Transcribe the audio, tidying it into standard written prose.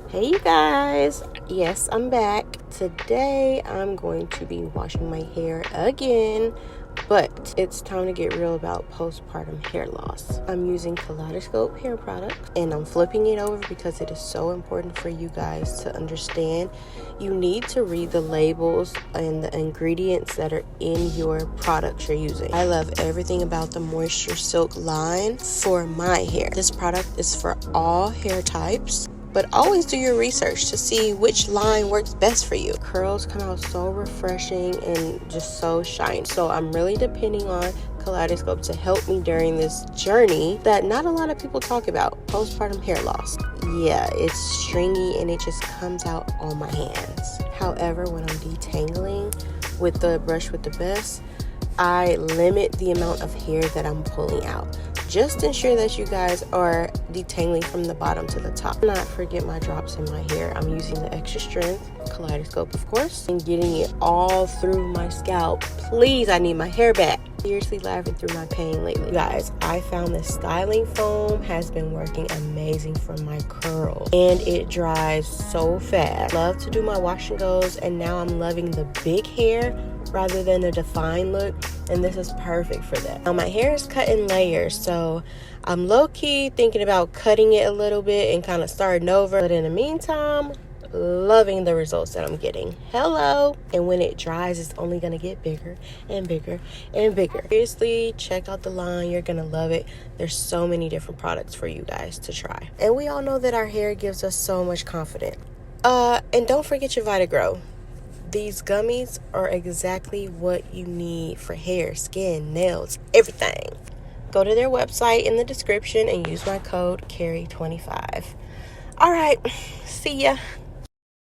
Hey you guys, yes, I'm back. Today I'm going to be washing my hair again, but it's time to get real about postpartum hair loss. I'm using Kaleidoscope hair product and I'm flipping it over because it is so important for you guys to understand. You need to read the labels and the ingredients that are in your products you're using. I love everything about the Moisture Silk line for my hair. This product is for all hair types, but always do your research to see which line works best for you. Curls come out so refreshing and just so shiny. So I'm really depending on Kaleidoscope to help me during this journey that not a lot of people talk about, postpartum hair loss. Yeah, it's stringy and it just comes out on my hands. However, when I'm detangling with the brush with the best, I limit the amount of hair that I'm pulling out. Just ensure that you guys are detangling from the bottom to the top. Do not forget my drops in my hair. I'm using the extra strength Kaleidoscope, of course, and getting it all through my scalp. Please, I need my hair back. Seriously laughing through my pain lately. Guys, I found this styling foam has been working amazing for my curls and it dries so fast. Love to do my wash and goes, and now I'm loving the big hair rather than a defined look, and this is perfect for that. Now my hair is cut in layers, so I'm low-key thinking about cutting it a little bit and kind of starting over, but in the meantime, loving the results that I'm getting. Hello. And when it dries, it's only gonna get bigger and bigger and bigger. Seriously, check out the line. You're gonna love it. There's so many different products for you guys to try, and we all know that our hair gives us so much confidence. And don't forget your Vitagrow. These gummies are exactly what you need for hair, skin, nails, everything. Go to their website in the description and use my code CARRY25. All right, see ya.